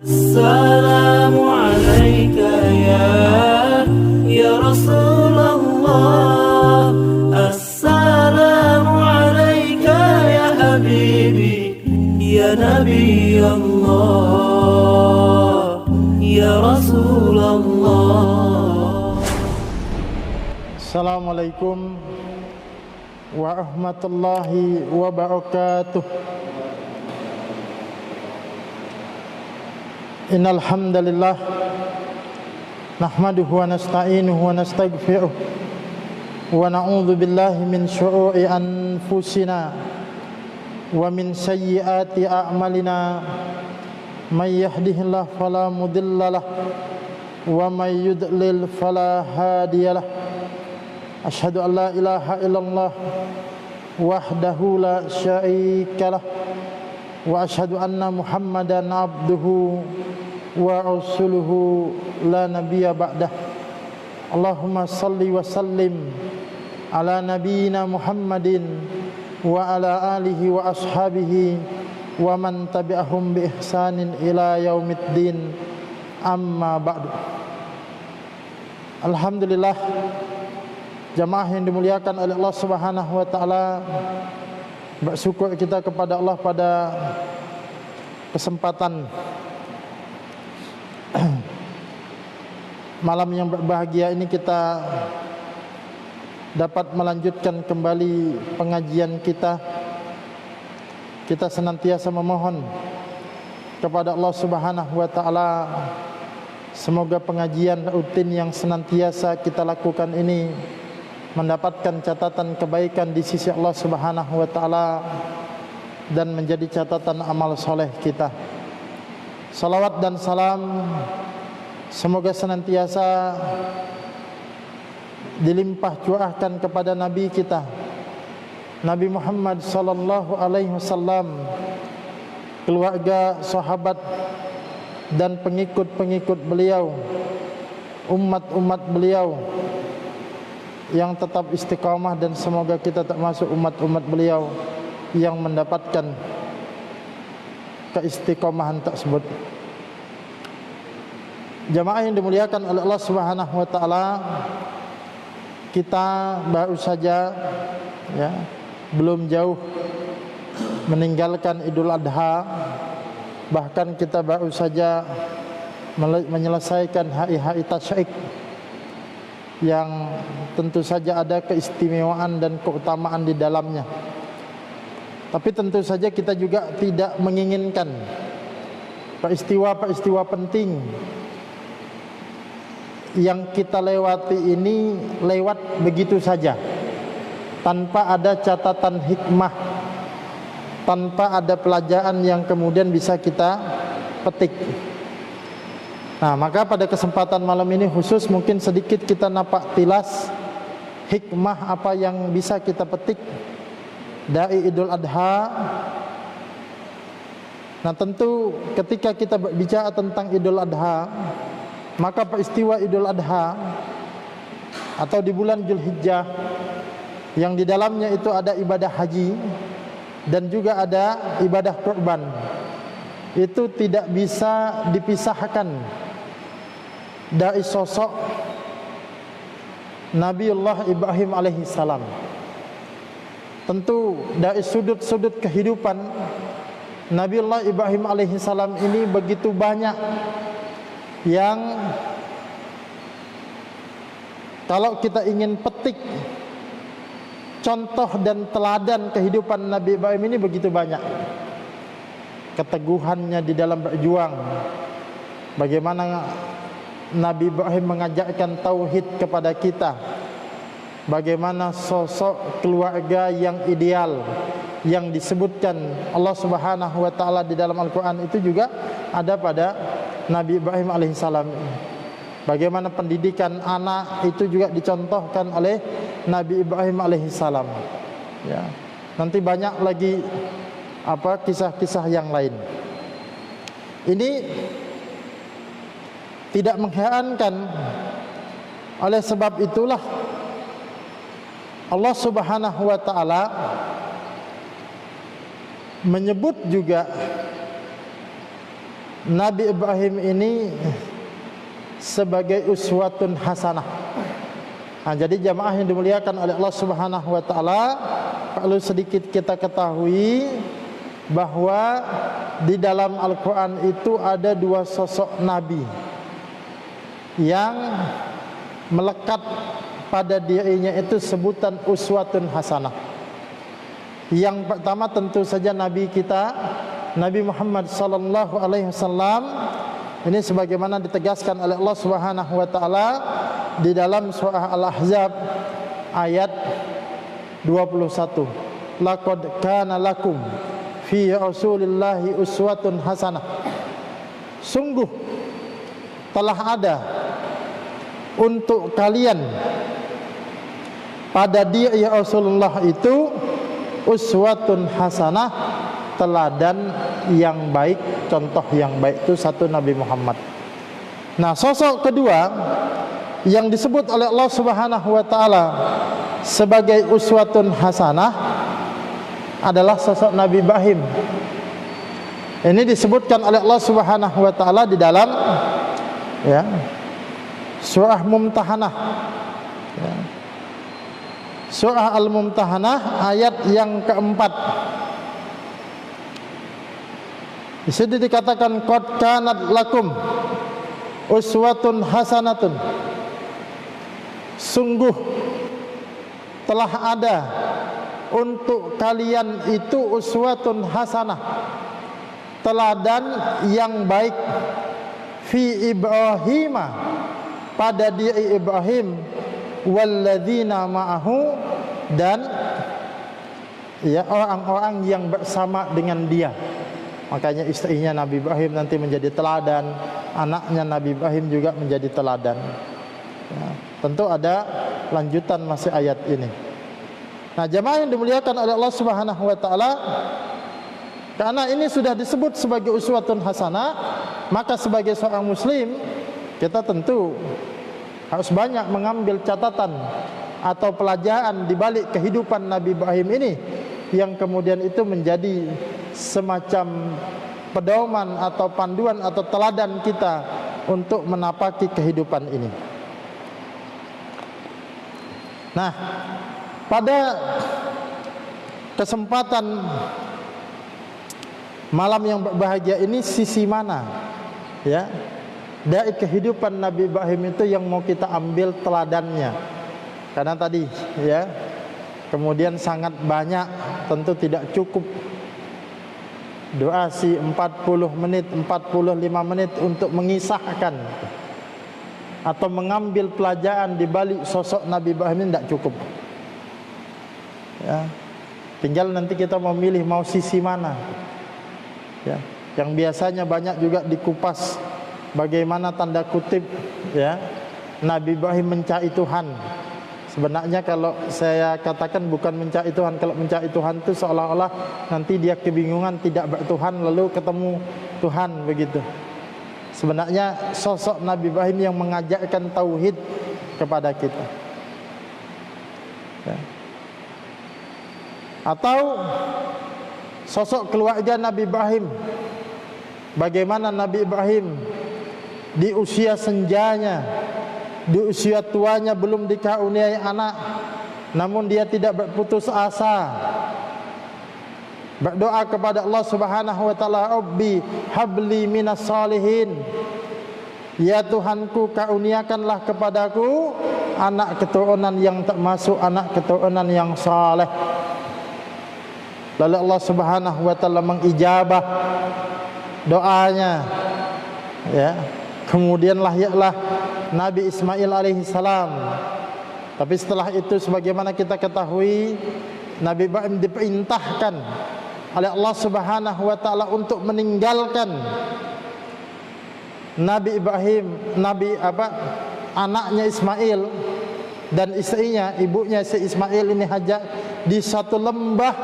السلام عليك يا رسول الله. السلام عليك يا حبيبي يا نبي الله يا رسول الله. Assalamualaikum warahmatullahi wabarakatuh. Innal hamdalillah nahmaduhu wa nasta'inuhu wa nastaghfiruh wa na'udzu billahi min syururi anfusina wa min sayyiati a'malina. May yahdihillahu fala mudhillalah wa may yudlil fala hadiyalah. Asyhadu an la ilaha illallah wahdahu la syarikalah wa asyhadu anna Muhammadan abduhu wa rasuluhu la nabiyya ba'dah. Allahumma salli wa sallim ala nabiyyina Muhammadin wa ala alihi wa ashabihi wa man tabi'ahum bi ihsanin ila yaumiddin, amma ba'du. Alhamdulillah, jamaah yang dimuliakan oleh Allah Subhanahu wa taala, bersyukur kita kepada Allah pada kesempatan malam yang berbahagia ini kita dapat melanjutkan kembali pengajian kita. Kita senantiasa memohon kepada Allah Subhanahu wa taala, semoga pengajian rutin yang senantiasa kita lakukan ini mendapatkan catatan kebaikan di sisi Allah Subhanahu wa taala dan menjadi catatan amal soleh kita. Salawat dan salam semoga senantiasa dilimpah curahkan kepada Nabi kita, Nabi Muhammad sallallahu alaihi wasallam, keluarga, sahabat dan pengikut-pengikut beliau, umat-umat beliau yang tetap istiqamah, dan semoga kita termasuk umat-umat beliau yang mendapatkan keistiqomahan tersebut. Jamaah yang dimuliakan oleh Allah Subhanahu wa taala, kita baru saja belum jauh meninggalkan Idul Adha, bahkan kita baru saja menyelesaikan hari-hari tasyrik yang tentu saja ada keistimewaan dan keutamaan di dalamnya. Tapi tentu saja kita juga tidak menginginkan peristiwa-peristiwa penting yang kita lewati ini lewat begitu saja, tanpa ada catatan hikmah, tanpa ada pelajaran yang kemudian bisa kita petik. Nah, maka pada kesempatan malam ini khusus mungkin sedikit kita napak tilas hikmah apa yang bisa kita petik dari Idul Adha. Nah, tentu ketika kita berbicara tentang Idul Adha, maka peristiwa Idul Adha atau di bulan Zulhijjah yang di dalamnya itu ada ibadah haji dan juga ada ibadah kurban, itu tidak bisa dipisahkan dari sosok Nabiullah Ibrahim alaihissalam. Tentu dari sudut-sudut kehidupan Nabiullah Ibrahim alaihissalam ini begitu banyak yang kalau kita ingin petik contoh dan teladan kehidupan Nabi Ibrahim ini begitu banyak. Keteguhannya di dalam berjuang, bagaimana Nabi Ibrahim mengajarkan tauhid kepada kita, bagaimana sosok keluarga yang ideal yang disebutkan Allah Subhanahu wa taala di dalam Al-Qur'an itu juga ada pada Nabi Ibrahim alaihissalam. Bagaimana pendidikan anak itu juga dicontohkan oleh Nabi Ibrahim alaihissalam. Ya, nanti banyak lagi kisah-kisah yang lain. Ini tidak mengherankan. Oleh sebab itulah Allah Subhanahu wa taala menyebut juga Nabi Ibrahim ini sebagai uswatun hasanah. Jadi jamaah yang dimuliakan oleh Allah Subhanahu wa taala, perlu sedikit kita ketahui bahwa di dalam Al-Qur'an itu ada dua sosok nabi yang melekat pada dirinya itu sebutan uswatun hasanah. Yang pertama tentu saja nabi kita Nabi Muhammad sallallahu alaihi wasallam. Ini sebagaimana ditegaskan oleh Allah Subhanahu wa taala di dalam surah Al-Ahzab ayat 21. Laqad kana lakum fi Rasulillahi uswatun hasanah. Sungguh telah ada untuk kalian pada diri Rasulullah itu uswatun hasanah, teladan yang baik, contoh yang baik. Itu satu Nabi Muhammad. Nah, sosok kedua yang disebut oleh Allah Subhanahu wa taala sebagai uswatun hasanah adalah sosok Nabi Ibrahim. Ini disebutkan oleh Allah Subhanahu wa taala di dalam surah Mumtahanah. Surah Al-Mumtahanah ayat yang keempat. Di sini dikatakan qad kanat lakum uswatun hasanatun. Sungguh telah ada untuk kalian itu uswatun hasanah, teladan yang baik, fi Ibrahim, pada diri Ibrahim, walladzina ma'ahu, dan orang-orang yang bersama dengan dia. Makanya istrinya Nabi Ibrahim nanti menjadi teladan, anaknya Nabi Ibrahim juga menjadi teladan. Tentu ada lanjutan masih ayat ini. Nah, jemaah yang dimuliakan oleh Allah Subhanahu wa taala, karena ini sudah disebut sebagai uswatun hasanah, maka sebagai seorang muslim kita tentu harus banyak mengambil catatan atau pelajaran di balik kehidupan Nabi Ibrahim ini, yang kemudian itu menjadi semacam pedoman atau panduan atau teladan kita untuk menapaki kehidupan ini. Nah, pada kesempatan malam yang berbahagia ini, sisi mana dari kehidupan Nabi Ibrahim itu yang mau kita ambil teladannya? Karena tadi kemudian sangat banyak, tentu tidak cukup durasi 40 menit, 45 menit untuk mengisahkan atau mengambil pelajaran di balik sosok Nabi Ibrahim ini, tidak cukup. Tinggal nanti kita memilih mau sisi mana. Yang biasanya banyak juga dikupas bagaimana tanda kutip Nabi Ibrahim mencari Tuhan. Sebenarnya kalau saya katakan bukan mencari Tuhan. Kalau mencari Tuhan itu seolah-olah nanti dia kebingungan tidak bertuhan lalu ketemu Tuhan begitu. Sebenarnya sosok Nabi Ibrahim yang mengajarkan tauhid kepada kita. Atau sosok keluarga Nabi Ibrahim. Bagaimana Nabi Ibrahim di usia senjanya, di usia tuanya belum dikaruniai anak, namun dia tidak berputus asa, berdoa kepada Allah Subhanahu wa taala, Rabbi habli minas salihin, ya Tuhanku karuniakanlah kepadaku anak keturunan yang termasuk anak keturunan yang saleh. Lalu Allah Subhanahu wa taala mengijabah doanya. Kemudian lahirlah Nabi Ismail alaihi salam. Tapi setelah itu sebagaimana kita ketahui, Nabi Ibrahim diperintahkan oleh Allah Subhanahu wa taala untuk meninggalkan Nabi Ibrahim, anaknya Ismail dan istrinya, ibunya si Ismail ini Hajar, di satu lembah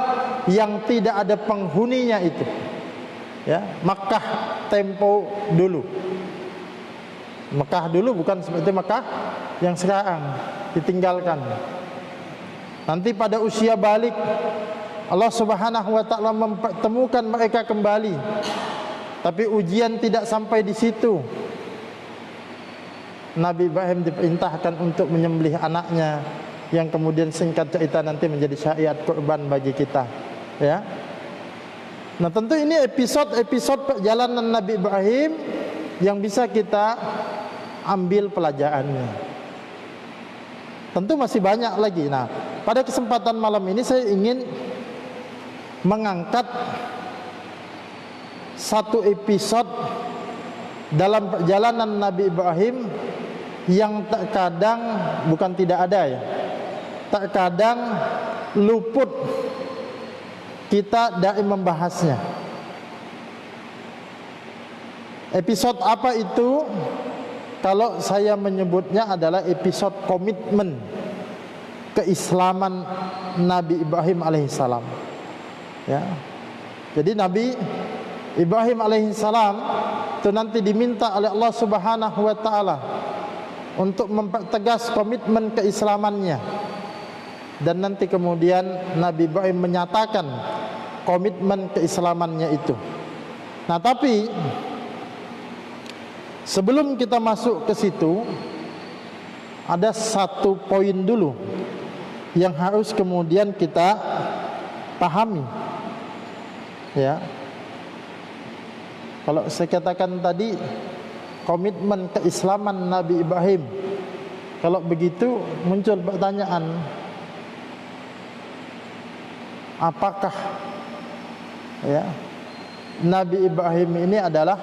yang tidak ada penghuninya itu. Makkah tempo dulu. Mekah dulu bukan seperti Mekah yang sekarang, ditinggalkan. Nanti pada usia balik Allah Subhanahu wa taala mempertemukan mereka kembali. Tapi ujian tidak sampai di situ. Nabi Ibrahim diperintahkan untuk menyembelih anaknya, yang kemudian singkat cerita nanti menjadi syariat kurban bagi kita, ya. Nah, tentu ini episode perjalanan Nabi Ibrahim yang bisa kita ambil pelajarannya. Tentu masih banyak lagi. Nah, pada kesempatan malam ini saya ingin mengangkat satu episode dalam perjalanan Nabi Ibrahim yang terkadang bukan tidak ada, ya, terkadang luput kita dari membahasnya. Episode apa itu? Kalau saya menyebutnya adalah episode komitmen keislaman Nabi Ibrahim alaihissalam, ya. Jadi Nabi Ibrahim alaihissalam itu nanti diminta oleh Allah Subhanahu wa taala untuk mempertegas komitmen keislamannya, dan nanti kemudian Nabi Ibrahim menyatakan komitmen keislamannya itu. Nah, tapi sebelum kita masuk ke situ, ada satu poin dulu yang harus kemudian kita pahami, ya. Kalau saya katakan tadi komitmen keislaman Nabi Ibrahim, kalau begitu muncul pertanyaan, apakah, ya, Nabi Ibrahim ini adalah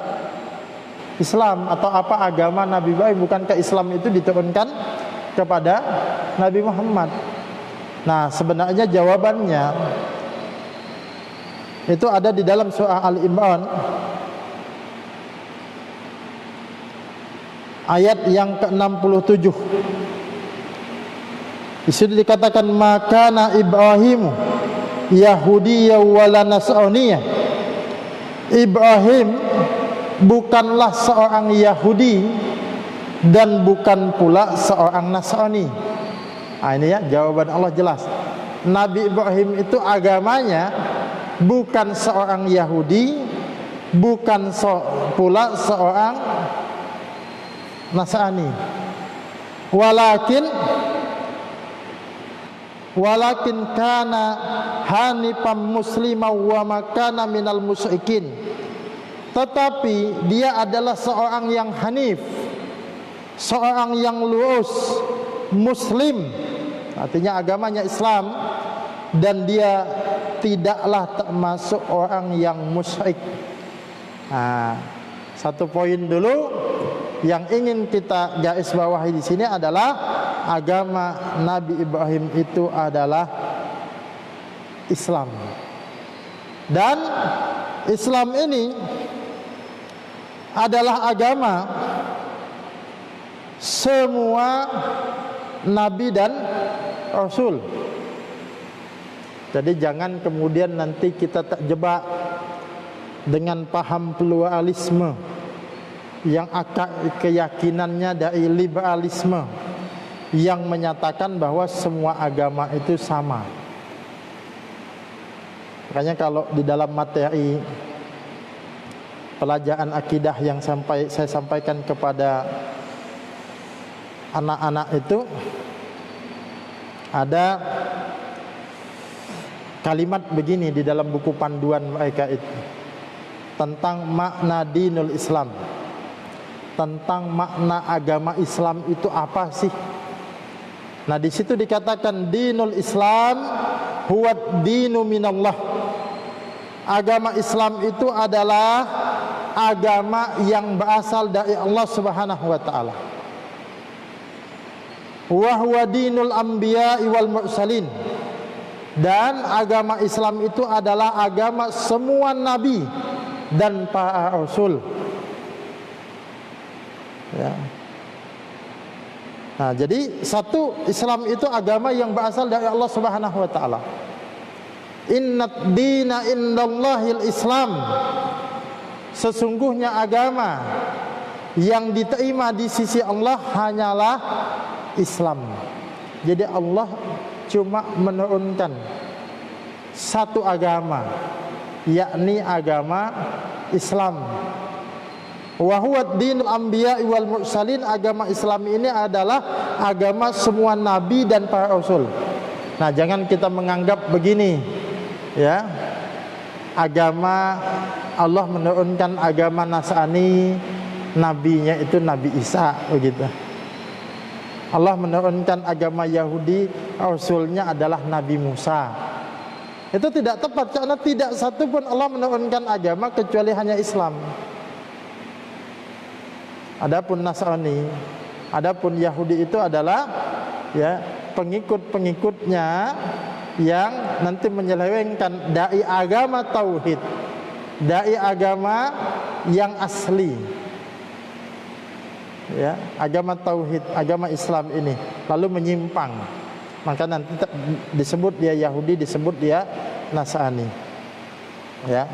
Islam atau apa agama Nabi Ibrahim? Bukankah Islam itu diturunkan kepada Nabi Muhammad? Nah, sebenarnya jawabannya itu ada di dalam surah Al-Imran ayat yang ke-67. Di situ dikatakan, maka Ibrahim Yahudiyya wala Nasraniyya. Ibrahim bukanlah seorang Yahudi dan bukan pula seorang Nasrani. Nah, ini ya jawaban Allah jelas. Nabi Ibrahim itu agamanya bukan seorang Yahudi, bukan pula seorang Nasrani. Walakin kana hanifan musliman wa makana minal musyrikin. Tetapi dia adalah seorang yang hanif, seorang yang lurus, muslim, artinya agamanya Islam, dan dia tidaklah termasuk orang yang musyrik. Nah, satu poin dulu yang ingin kita garis bawahi di sini adalah agama Nabi Ibrahim itu adalah Islam. Dan Islam ini adalah agama semua nabi dan rasul. Jadi jangan kemudian nanti kita terjebak dengan paham pluralisme yang akar keyakinannya dari liberalisme yang menyatakan bahwa semua agama itu sama. Makanya kalau di dalam materi pelajaran akidah yang saya sampaikan kepada anak-anak itu, ada kalimat begini di dalam buku panduan mereka itu tentang makna dinul Islam, tentang makna agama Islam itu apa sih? Nah, di situ dikatakan dinul Islam huwa dinu minallah. Agama Islam itu adalah agama yang berasal dari Allah Subhanahu wa taala. Wa huwa dinul anbiya'i wal mursalin. Dan agama Islam itu adalah agama semua nabi dan para rasul. Ya. Nah, jadi satu, Islam itu agama yang berasal dari Allah Subhanahu wa taala. Innad dina indallahil Islam. Sesungguhnya agama yang diterima di sisi Allah hanyalah Islam. Jadi Allah cuma menurunkan satu agama, yakni agama Islam. Wa huwa dinul anbiya'i wal mursalin, agama Islam ini adalah agama semua nabi dan para rasul. Nah, jangan kita menganggap begini, ya. Agama Allah menurunkan agama Nasrani, nabinya itu Nabi Isa begitu. Allah menurunkan agama Yahudi, rasulnya adalah Nabi Musa. Itu tidak tepat, karena tidak satu pun Allah menurunkan agama kecuali hanya Islam. Adapun Nasrani, adapun Yahudi itu adalah ya pengikut-pengikutnya yang nanti menyelewengkan dai agama tauhid, dai agama yang asli, ya, agama tauhid, agama Islam ini lalu menyimpang, maka nanti disebut dia Yahudi, disebut dia Nasrani, ya.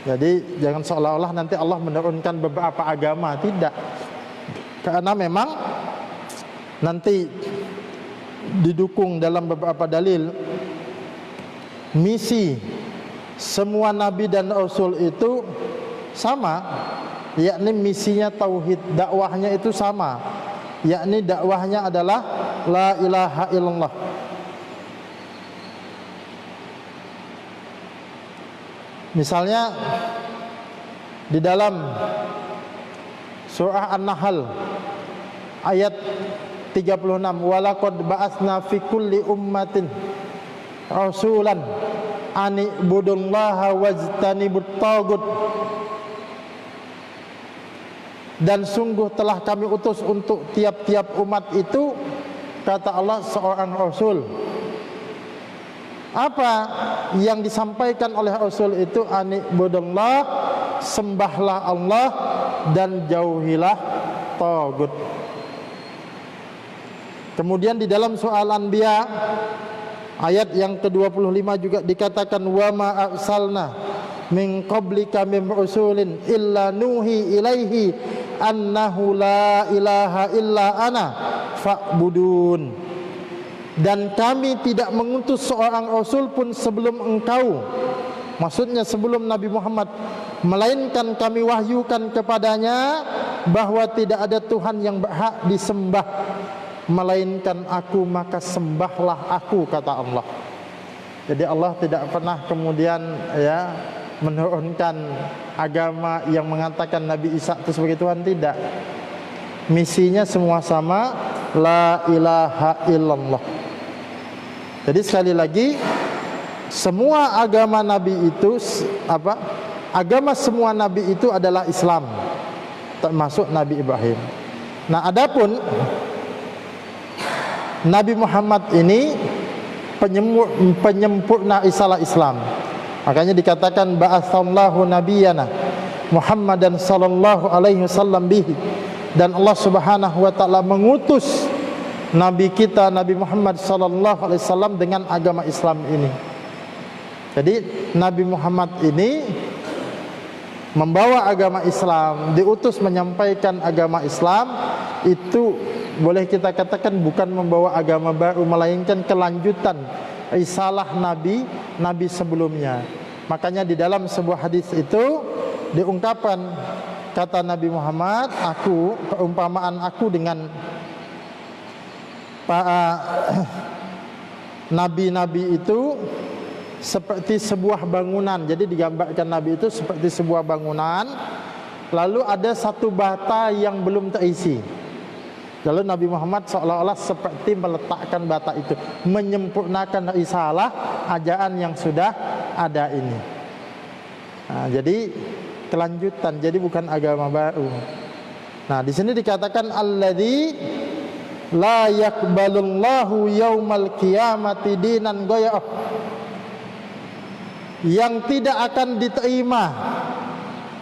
Jadi jangan seolah-olah nanti Allah menurunkan beberapa agama, tidak. Karena memang nanti didukung dalam beberapa dalil, misi semua nabi dan rasul itu sama, yakni misinya tauhid, dakwahnya itu sama, yakni dakwahnya adalah la ilaha illallah. Misalnya di dalam surah An-Nahl ayat 36, walaqad ba'atsna fi kulli ummatin rasulan an ibudullaha wajtanibut tagut. Dan sungguh telah kami utus untuk tiap-tiap umat itu, kata Allah, seorang rasul. Apa yang disampaikan oleh Rasul itu? Ani'budullah, sembahlah Allah dan jauhilah tagut. Kemudian di dalam soal Anbiya ayat yang ke-25 juga dikatakan, wa ma arsalna min qablika min rasulin illa nuhi ilaihi annahu la ilaha illa ana fa'budun. Dan kami tidak mengutus seorang rasul pun sebelum engkau, maksudnya sebelum Nabi Muhammad, melainkan kami wahyukan kepadanya bahwa tidak ada Tuhan yang berhak disembah melainkan aku, maka sembahlah aku, kata Allah. Jadi Allah tidak pernah kemudian ya menurunkan agama yang mengatakan Nabi Isa itu sebagai Tuhan, tidak. Misinya semua sama, la ilaha illallah. Jadi sekali lagi, semua agama Nabi itu apa? Agama semua Nabi itu adalah Islam, termasuk Nabi Ibrahim. Nah, adapun Nabi Muhammad ini penyempurna risalah Islam. Makanya dikatakan ba'atsallahu nabiyana Muhammadan sallallahu alaihi wasallam bihi. Dan Allah Subhanahu wa taala mengutus Nabi kita Nabi Muhammad sallallahu alaihi wasallam dengan agama Islam ini. Jadi Nabi Muhammad ini membawa agama Islam, diutus menyampaikan agama Islam, itu boleh kita katakan bukan membawa agama baru, melainkan kelanjutan risalah Nabi sebelumnya. Makanya di dalam sebuah hadis itu diungkapkan, kata Nabi Muhammad, aku, perumpamaan aku dengan para nabi-nabi itu seperti sebuah bangunan. Jadi digambarkan Nabi itu seperti sebuah bangunan, lalu ada satu bata yang belum terisi. Lalu Nabi Muhammad seolah-olah seperti meletakkan bata itu, menyempurnakan risalah ajaran yang sudah ada ini. Nah, jadi kelanjutan, jadi bukan agama baru. Nah, di sini dikatakan alladzi la yaqbalullahu yaumal qiyamati dinan ghayra, yang tidak akan diterima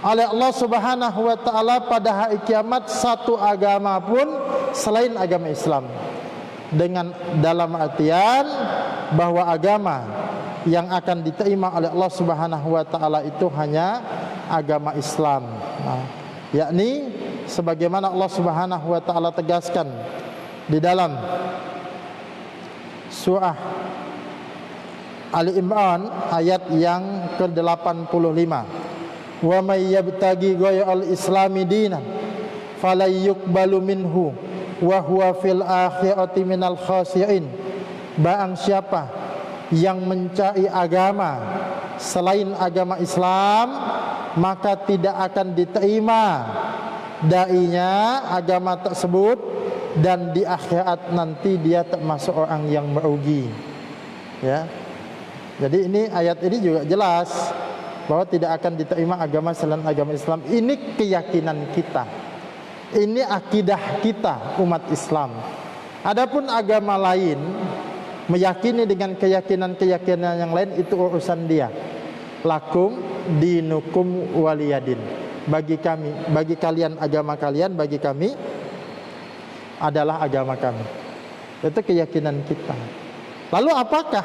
oleh Allah Subhanahu wa taala pada hari kiamat satu agama pun selain agama Islam. Dengan dalam artian bahwa agama yang akan diterima oleh Allah Subhanahu wa taala itu hanya agama Islam. Nah, yakni sebagaimana Allah Subhanahu wa taala tegaskan di dalam surah Ali Imran ayat yang ke-85, wa may yabtaghi ghayral islami dinan fala yuqbalu minhu wa huwa fil akhirati minal khasirin. Barang siapa yang mencari agama selain agama Islam, maka tidak akan diterima darinya agama tersebut, dan di akhirat nanti dia termasuk orang yang merugi. Ya. Jadi ini ayat ini juga jelas bahwa tidak akan diterima agama selain agama Islam. Ini keyakinan kita. Ini akidah kita umat Islam. Adapun agama lain meyakini dengan keyakinan-keyakinan yang lain, itu urusan dia. Lakum dinukum waliyadin. Bagi kami, bagi kalian agama kalian, bagi kami adalah agama kami. Itu keyakinan kita. Lalu apakah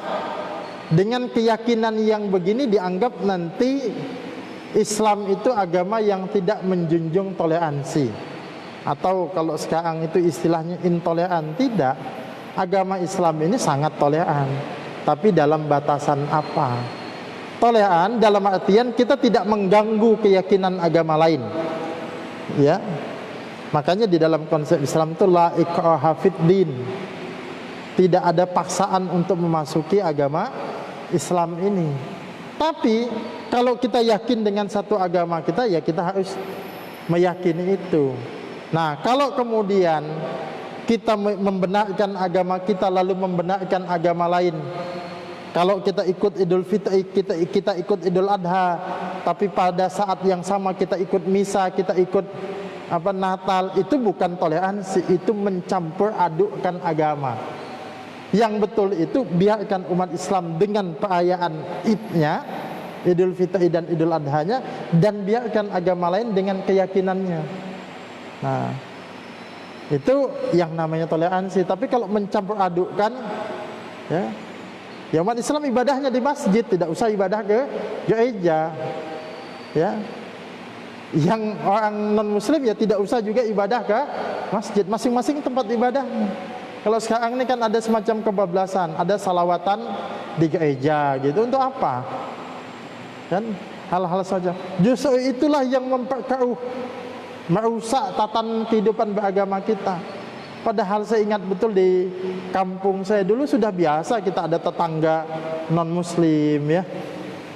dengan keyakinan yang begini dianggap nanti Islam itu agama yang tidak menjunjung toleransi, atau kalau sekarang itu istilahnya intoleran? Tidak. Agama Islam ini sangat toleran, tapi dalam batasan apa? Toleran dalam artian kita tidak mengganggu keyakinan agama lain. Ya. Makanya di dalam konsep Islam itu la ikraha fid din. Tidak ada paksaan untuk memasuki agama Islam ini. Tapi kalau kita yakin dengan satu agama kita, ya kita harus meyakini itu. Nah, kalau kemudian kita membenarkan agama kita lalu membenarkan agama lain, kalau kita ikut Idul Fitri, kita ikut Idul Adha, tapi pada saat yang sama kita ikut misa, kita ikut Natal, itu bukan toleransi, itu mencampur adukkan agama. Yang betul itu biarkan umat Islam dengan perayaan Idnya, Idul Fitri dan Idul Adhanya, dan biarkan agama lain dengan keyakinannya. Nah, itu yang namanya toleransi. Tapi kalau mencampur adukkan, ya umat Islam ibadahnya di masjid, tidak usah ibadah ke gereja. Ya, yang orang non Muslim ya tidak usah juga ibadah ke masjid, masing-masing tempat ibadah. Kalau sekarang ini kan ada semacam kebablasan, ada salawatan di gereja gitu, untuk apa? Kan hal-hal saja. Justru itulah yang memperkeruh, merusak tatanan kehidupan beragama kita. Padahal saya ingat betul di kampung saya dulu sudah biasa kita ada tetangga non Muslim, ya.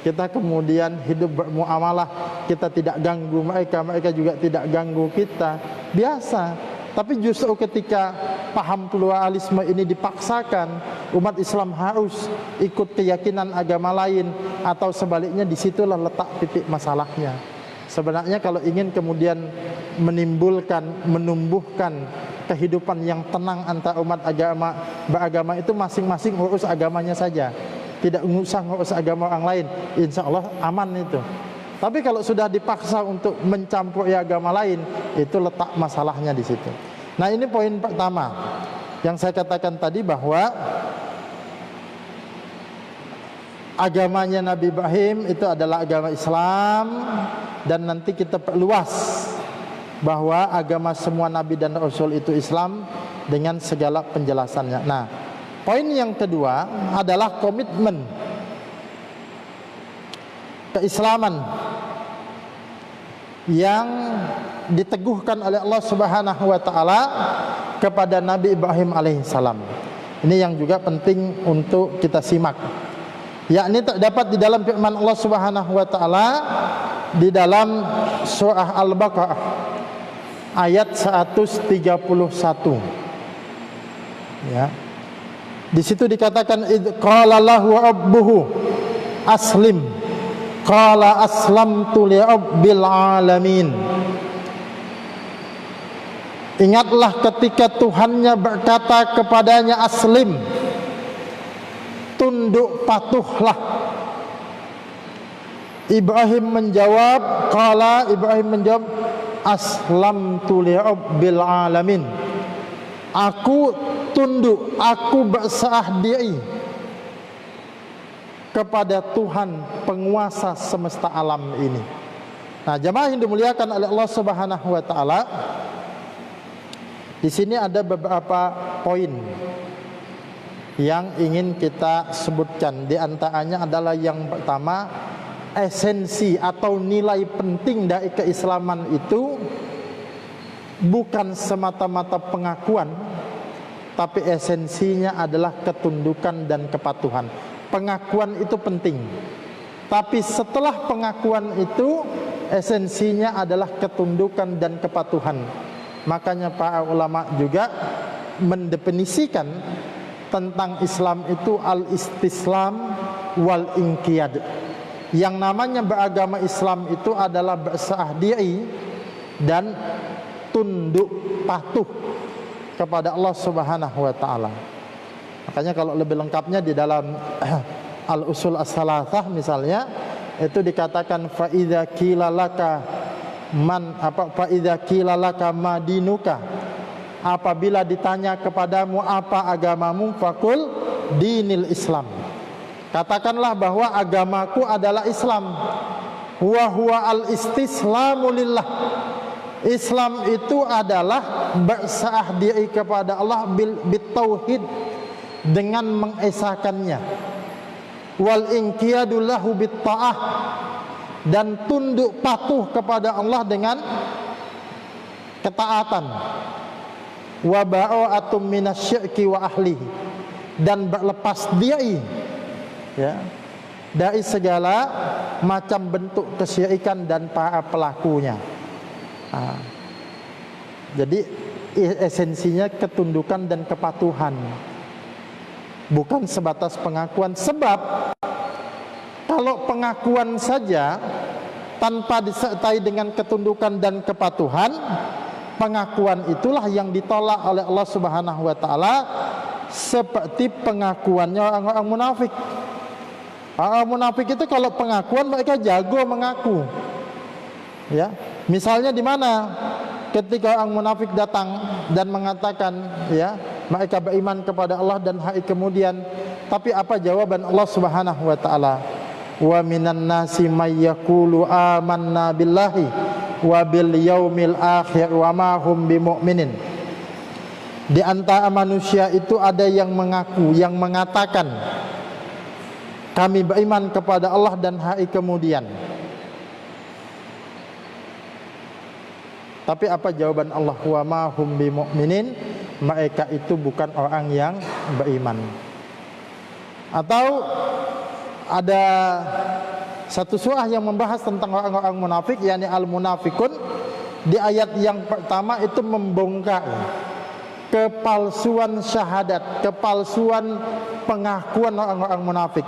Kita kemudian hidup bermuamalah, kita tidak ganggu mereka, mereka juga tidak ganggu kita, biasa. Tapi justru ketika paham pluralisme ini dipaksakan, umat Islam harus ikut keyakinan agama lain, atau sebaliknya, disitulah letak titik masalahnya. Sebenarnya kalau ingin kemudian menumbuhkan kehidupan yang tenang antar umat beragama itu, masing-masing urus agamanya saja, tidak usah ngurus agama orang lain, insya Allah aman itu. Tapi kalau sudah dipaksa untuk mencampuri agama lain, itu letak masalahnya di situ. Nah, ini poin pertama yang saya katakan tadi, bahwa agamanya Nabi Ibrahim itu adalah agama Islam, dan nanti kita perluas bahwa agama semua Nabi dan Rasul itu Islam dengan segala penjelasannya. Nah, poin yang kedua adalah komitmen keislaman yang diteguhkan oleh Allah Subhanahu wa taala kepada Nabi Ibrahim alaihissalam. Ini yang juga penting untuk kita simak. Yakni terdapat di dalam firman Allah Subhanahu wa taala di dalam surah Al-Baqarah ayat 131. Ya. Di situ dikatakan id qala lahu rabbuhu aslim qala aslamtu li rabbil alamin. Ingatlah ketika Tuhannya berkata kepadanya aslim, tunduk patuhlah. Ibrahim menjawab, aslamtu li rabbil alamin. Aku tunduk, aku berserah diri kepada Tuhan penguasa semesta alam ini. Nah, jemaah yang dimuliakan oleh Allah Subhanahu wa taala, di sini ada beberapa poin yang ingin kita sebutkan. Di antaranya adalah yang pertama, esensi atau nilai penting dari keislaman itu bukan semata-mata pengakuan, tapi esensinya adalah ketundukan dan kepatuhan. Pengakuan itu penting, tapi setelah pengakuan itu esensinya adalah ketundukan dan kepatuhan. Makanya para ulama juga mendefinisikan tentang Islam itu al-istislam wal inqiyad. Yang namanya beragama Islam itu adalah berserah diri dan tunduk patuh kepada Allah Subhanahu wa taala. Makanya kalau lebih lengkapnya di dalam al-usul as-salasah misalnya itu dikatakan fa idza qila laka madinuka, apabila ditanya kepadamu apa agamamu, fakul dinil Islam, katakanlah bahwa agamaku adalah Islam. Wa huwa al-istislamu lillah, Islam itu adalah berserah diri kepada Allah bitauhid, dengan mengesahkannya. Wal inqiyadu lahu bitta'ah, dan tunduk patuh kepada Allah dengan ketaatan. Wa ba'atum minasyirki wa ahlihi, dan berlepas diri ya dari segala macam bentuk kesyirikan dan para pelakunya. Jadi esensinya ketundukan dan kepatuhan, bukan sebatas pengakuan. Sebab kalau pengakuan saja tanpa disertai dengan ketundukan dan kepatuhan, pengakuan itulah yang ditolak oleh Allah Subhanahu wa taala, seperti pengakuannya orang-orang munafik. Orang munafik itu kalau pengakuan mereka jago mengaku. Ya, misalnya di mana ketika orang munafik datang dan mengatakan ya mereka beriman kepada Allah dan hari kemudian, tapi apa jawaban Allah Subhanahu wa taala? Wa minan nasi may yaqulu amanna billahi wa bil yaumil akhir wa ma hum bimumin. Di antara manusia itu ada yang mengaku, yang mengatakan kami beriman kepada Allah dan hari kemudian. Tapi apa jawaban Allah? Wa ma hum bimumin, mereka itu bukan orang yang beriman. Atau ada satu surah yang membahas tentang orang-orang munafik, yakni al-munafikun. Di ayat yang pertama itu membongkar kepalsuan syahadat, kepalsuan pengakuan orang-orang munafik.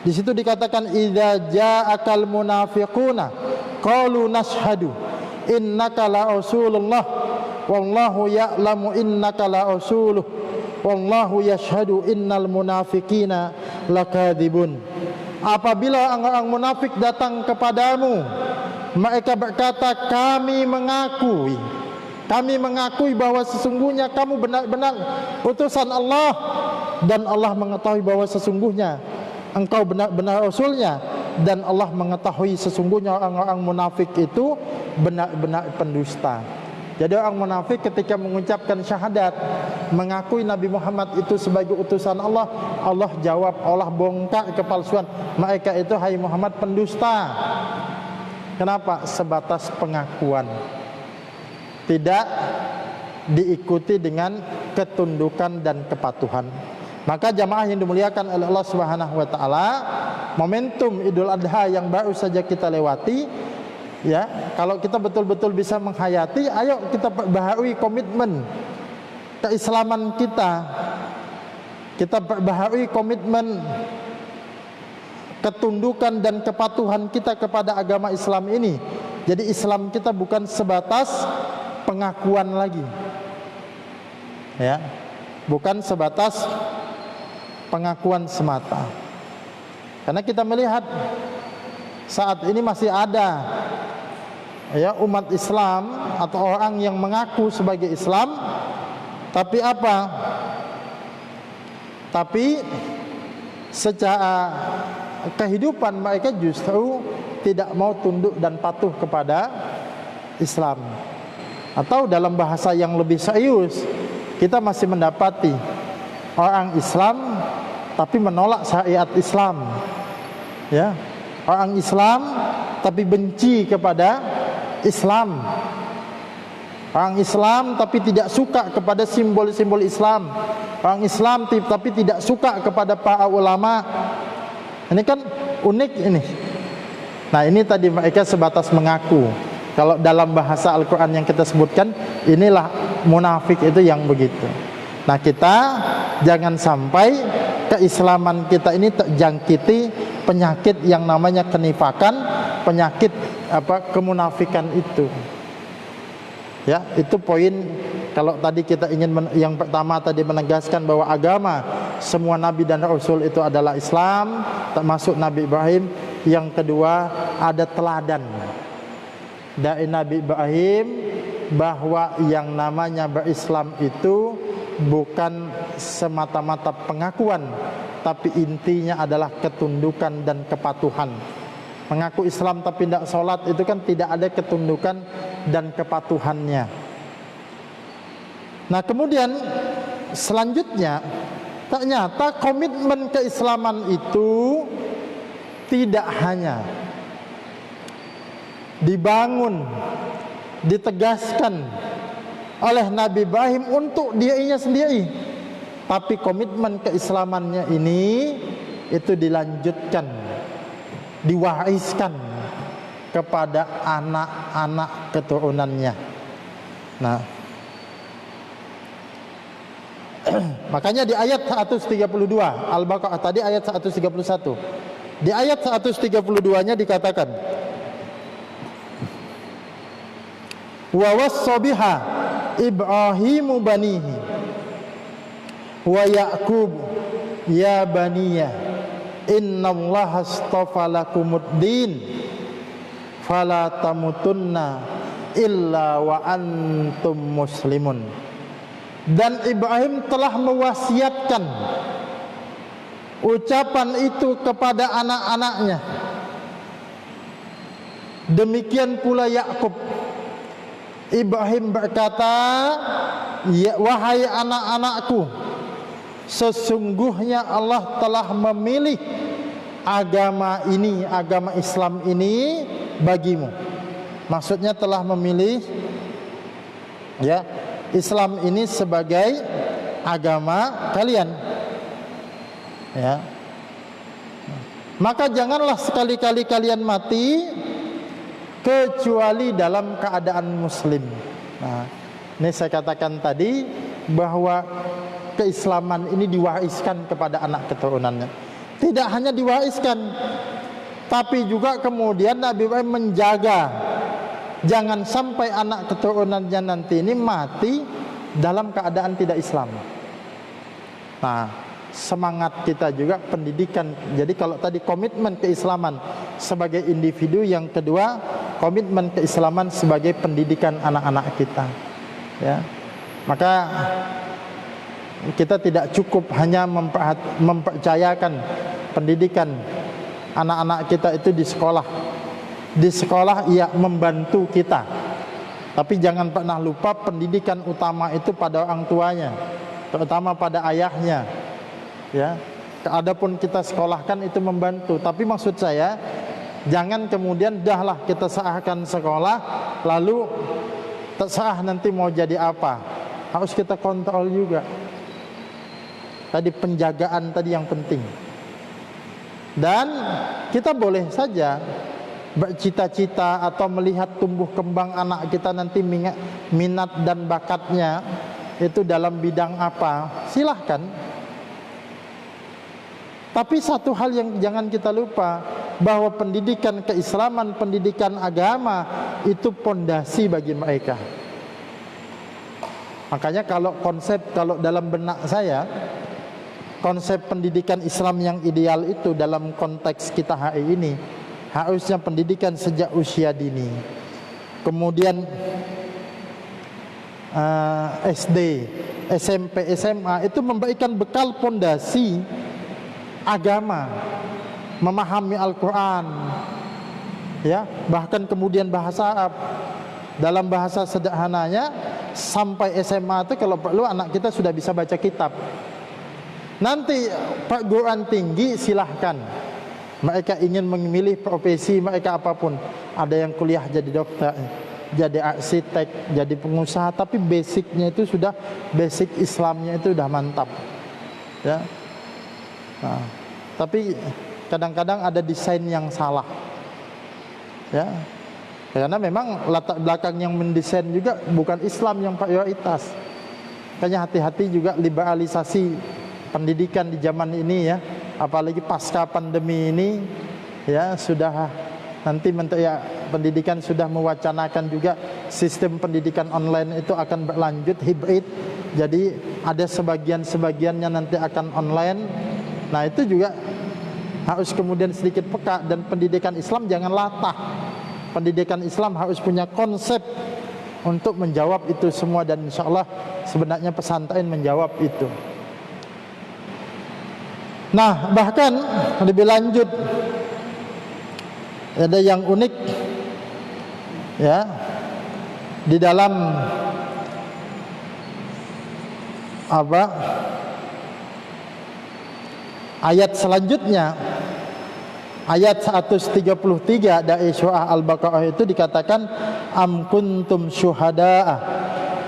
Di situ dikatakan idza ja'akal munafiquna qalu nashhadu innaka la rasulullah wallahu ya'lamu innaka la rasuluh wallahu yashhadu innal munafiqina lakadzibun. Apabila orang-orang munafik datang kepadamu, mereka berkata kami mengakui bahwa sesungguhnya kamu benar-benar utusan Allah, dan Allah mengetahui bahwa sesungguhnya engkau benar-benar rasulnya, dan Allah mengetahui sesungguhnya orang-orang munafik itu benar-benar pendusta. Jadi orang munafik ketika mengucapkan syahadat, mengakui Nabi Muhammad itu sebagai utusan Allah, Allah jawab, Allah bongkar kepalsuan mereka itu, hai Muhammad pendusta. Kenapa? Sebatas pengakuan, tidak diikuti dengan ketundukan dan kepatuhan. Maka jamaah yang dimuliakan oleh Allah Subhanahu wa taala, momentum Idul Adha yang baru saja kita lewati, ya, kalau kita betul-betul bisa menghayati, ayo kita perbaharui komitmen keislaman kita. Kita perbaharui komitmen ketundukan dan kepatuhan kita kepada agama Islam ini. Jadi Islam kita bukan sebatas pengakuan lagi. Ya. Bukan sebatas pengakuan semata. Karena kita melihat saat ini masih ada ya umat Islam atau orang yang mengaku sebagai Islam, tapi apa? Tapi secara kehidupan mereka justru tidak mau tunduk dan patuh kepada Islam. Atau dalam bahasa yang lebih serius, kita masih mendapati orang Islam tapi menolak syariat Islam. Ya, orang Islam tapi benci kepada Islam, orang Islam tapi tidak suka kepada simbol-simbol Islam, orang Islam tapi tidak suka kepada para ulama. Ini kan unik ini. Nah, ini tadi mereka sebatas mengaku. Kalau dalam bahasa Al-Quran yang kita sebutkan, inilah munafik itu yang begitu. Nah, kita jangan sampai keislaman kita ini terjangkiti penyakit yang namanya kenifakan, penyakit kemunafikan itu. Ya, itu poin. Kalau tadi kita ingin yang pertama tadi menegaskan bahwa agama semua nabi dan rasul itu adalah Islam, termasuk Nabi Ibrahim. Yang kedua, ada teladan dari Nabi Ibrahim bahwa yang namanya berislam itu bukan semata-mata pengakuan, tapi intinya adalah ketundukan dan kepatuhan. Mengaku Islam tapi tidak sholat itu kan tidak ada ketundukan dan kepatuhannya. Nah, kemudian selanjutnya ternyata komitmen keislaman itu tidak hanya dibangun, ditegaskan oleh Nabi Ibrahim untuk dirinya sendiri, tapi komitmen keislamannya ini itu dilanjutkan, diwariskan kepada anak-anak keturunannya. Nah, makanya di ayat 132 Al-Baqarah tadi ayat 131, di ayat 132-nya dikatakan, wa wassa biha Ibrahimu banihi wa Ya'qub ya baniya innallaha astafa lakumuddin fala tamutunna illa wa antum muslimun. Dan Ibrahim telah mewasiatkan ucapan itu kepada anak-anaknya. Demikian pula Yakub. Ibrahim berkata, ya, wahai anak-anakku, sesungguhnya Allah telah memilih agama ini, agama Islam ini bagimu. Maksudnya telah memilih, ya, Islam ini sebagai agama kalian. Ya. Maka janganlah sekali-kali kalian mati kecuali dalam keadaan muslim. Nah, ini saya katakan tadi bahwa keislaman ini diwariskan kepada anak keturunannya. Tidak hanya diwariskan, tapi juga kemudian Nabi Ibrahim menjaga jangan sampai anak keturunannya nanti ini mati dalam keadaan tidak Islam. Nah, semangat kita juga pendidikan. Jadi kalau tadi komitmen keislaman sebagai individu, yang kedua komitmen keislaman sebagai pendidikan anak-anak kita. Ya, maka kita tidak cukup hanya mempercayakan pendidikan anak-anak kita itu di sekolah. Di sekolah ia membantu kita, tapi jangan pernah lupa pendidikan utama itu pada orang tuanya, terutama pada ayahnya. Ya, adapun kita sekolahkan itu membantu, tapi maksud saya jangan kemudian dahlah kita sahkan sekolah lalu terserah nanti mau jadi apa. Harus kita kontrol juga. Tadi penjagaan tadi yang penting. Dan kita boleh saja bercita-cita atau melihat tumbuh kembang anak kita nanti minat dan bakatnya itu dalam bidang apa, silahkan. Tapi satu hal yang jangan kita lupa, bahwa pendidikan keislaman, pendidikan agama itu pondasi bagi mereka. Makanya kalau dalam benak saya, konsep pendidikan Islam yang ideal itu dalam konteks kita hari ini, harusnya pendidikan sejak usia dini. Kemudian SD, SMP, SMA itu memberikan bekal pondasi agama, memahami Al-Quran, ya, bahkan kemudian bahasa Arab. Dalam bahasa sederhananya, sampai SMA itu kalau perlu anak kita sudah bisa baca kitab. Nanti perguruan tinggi silahkan, Mereka ingin memilih profesi mereka apapun. Ada yang kuliah jadi dokter, jadi arsitek, jadi pengusaha, tapi basicnya itu sudah, basic Islamnya itu sudah mantap, ya. Nah, tapi kadang-kadang ada desain yang salah, ya, karena memang latar belakang yang mendesain juga bukan Islam yang prioritas. Makanya hati-hati juga liberalisasi pendidikan di zaman ini, ya, apalagi pasca pandemi ini, ya, sudah nanti Menteri Pendidikan sudah mewacanakan juga sistem pendidikan online itu akan berlanjut hibrid. Jadi ada sebagian-sebagiannya nanti akan online. Nah, itu juga harus kemudian sedikit peka, dan pendidikan Islam jangan latah. Pendidikan Islam harus punya konsep untuk menjawab itu semua, dan insya Allah sebenarnya pesantren menjawab itu. Nah, bahkan lebih lanjut, ada yang unik, ya, di dalam apa ayat selanjutnya, ayat 133 dari surah Al-Baqarah itu dikatakan, am kuntum syuhada'a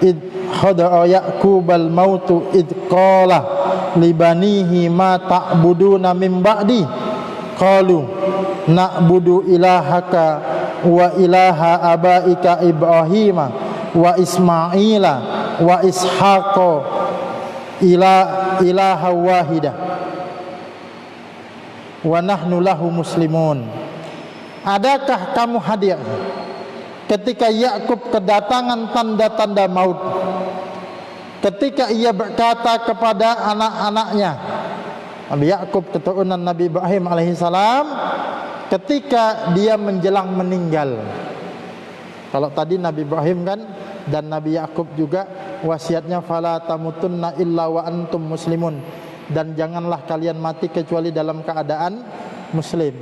id hadara ya'qubal mautu id qala libanihi ma ta'buduna min ba'di qalu na'budu ilahaka wa ilaha abaika Ibrahima wa Ismaila wa Ishaqa ilaha wahida wa nahnu lahu muslimun. Adakah kamu hadir ketika Yakub kedatangan tanda-tanda maut, ketika ia berkata kepada anak-anaknya, Nabi Yakub keturunan Nabi Ibrahim alaihissalam, ketika dia menjelang meninggal. Kalau tadi Nabi Ibrahim kan, dan Nabi Yakub juga wasiatnya, fala tamutunna illa wa antum muslimun, dan janganlah kalian mati kecuali dalam keadaan muslim.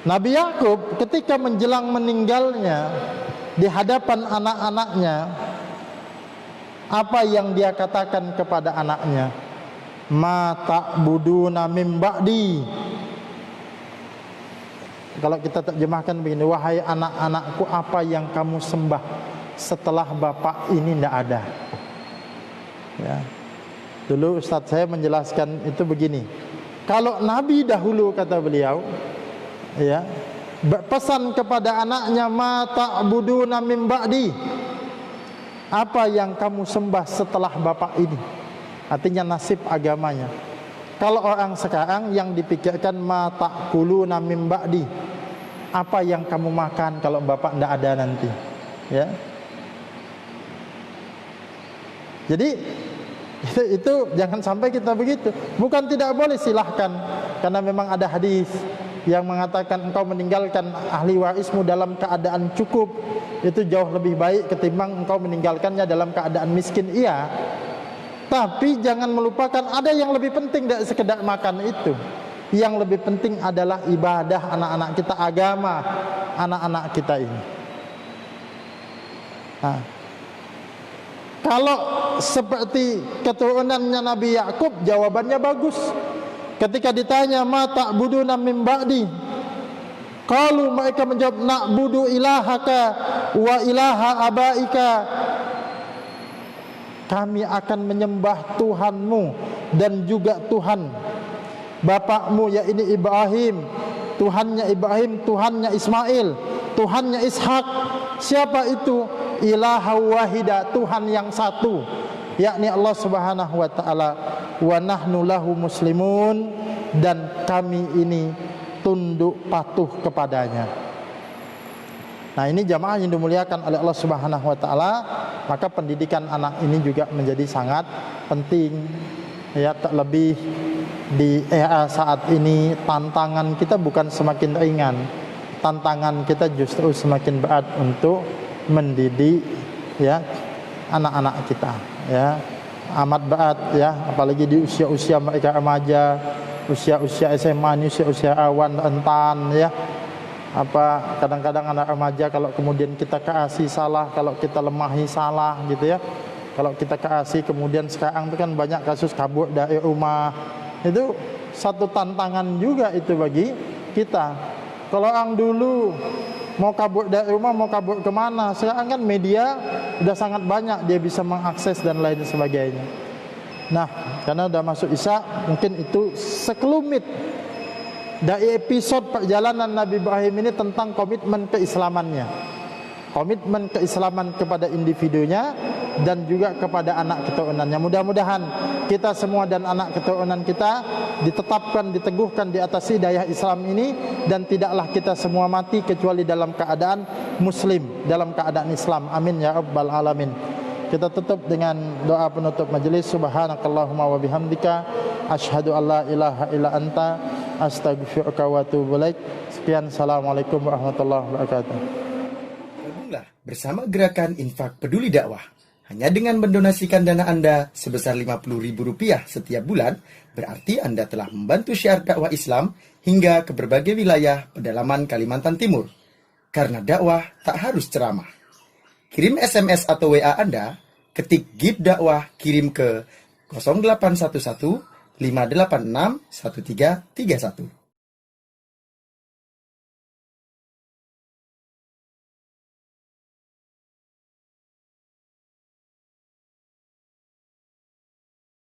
Nabi Yakub ketika menjelang meninggalnya di hadapan anak-anaknya, apa yang dia katakan kepada anaknya? Ma ta'buduna min ba'di. Kalau kita terjemahkan begini, wahai anak-anakku, apa yang kamu sembah setelah bapak ini tidak ada. Ya. Dulu Ustadz saya menjelaskan itu begini, kalau Nabi dahulu, kata beliau, ya, berpesan kepada anaknya, ma ta'buduna min ba'di, apa yang kamu sembah setelah bapak ini, artinya nasib agamanya. Kalau orang sekarang yang dipikirkan, ma ta'kuluna min ba'di, apa yang kamu makan kalau bapak tidak ada nanti, ya. Jadi itu jangan sampai kita begitu. Bukan tidak boleh, silahkan, karena memang ada hadis yang mengatakan engkau meninggalkan ahli warismu dalam keadaan cukup itu jauh lebih baik ketimbang engkau meninggalkannya dalam keadaan miskin. Iya, tapi jangan melupakan ada yang lebih penting dari sekedar makan itu. Yang lebih penting adalah ibadah anak-anak kita, agama anak-anak kita ini. Nah, kalau seperti keturunannya Nabi Yakub, jawabannya bagus. Ketika ditanya, ma ta'buduna min ba'di, kalau mereka menjawab, na'budu ilahaka wa ilaha abaika, kami akan menyembah Tuhanmu dan juga Tuhan bapakmu, yaitu Ibrahim, Tuhannya Ibrahim, Tuhannya Ismail, Tuhannya Ishak. Siapa itu? Ilaha wahida, Tuhan yang satu, yakni Allah Subhanahu wa taala. Wa nahnu lahu muslimun, dan kami ini tunduk patuh kepadanya. Nah, ini jamaah yang dimuliakan oleh Allah Subhanahu wa taala, maka pendidikan anak ini juga menjadi sangat penting, ya, terlebih di era saat ini. Tantangan kita bukan semakin ringan, tantangan kita justru semakin berat untuk mendidik, ya, anak-anak kita, ya, amat berat, ya, apalagi di usia-usia mereka remaja, usia-usia SMA ini, usia-usia awan rentan, ya. Apa kadang-kadang anak remaja kalau kemudian kita kasih salah, kalau kita lemahi salah, gitu ya. Kalau kita kasih kemudian sekarang itu kan banyak kasus kabur dari rumah. Itu satu tantangan juga itu bagi kita. Kalau orang dulu mau kabur dari rumah, mau kabur kemana, sekarang kan media udah sangat banyak, dia bisa mengakses dan lain sebagainya. Nah, karena udah masuk Isya, mungkin itu sekelumit dari episode perjalanan Nabi Ibrahim ini tentang komitmen keislamannya, komitmen keislaman kepada individunya dan juga kepada anak keturunannya. Mudah-mudahan kita semua dan anak keturunan kita ditetapkan, diteguhkan di atas hidayah Islam ini, dan tidaklah kita semua mati kecuali dalam keadaan muslim, dalam keadaan Islam. Amin ya rabbal alamin. Kita tutup dengan doa penutup majelis. Subhanakallahumma wa bihamdika asyhadu an la ilaha illa anta astaghfiruka wa atubu ilaik. Sekian, assalamualaikum warahmatullahi wabarakatuh. Gabunglah bersama Gerakan Infak Peduli Dakwah. Hanya dengan mendonasikan dana Anda sebesar Rp50.000 setiap bulan, berarti Anda telah membantu syiar dakwah Islam hingga ke berbagai wilayah pedalaman Kalimantan Timur. Karena dakwah tak harus ceramah. Kirim SMS atau WA Anda, ketik GIP Dakwah, kirim ke 0811 586 1331.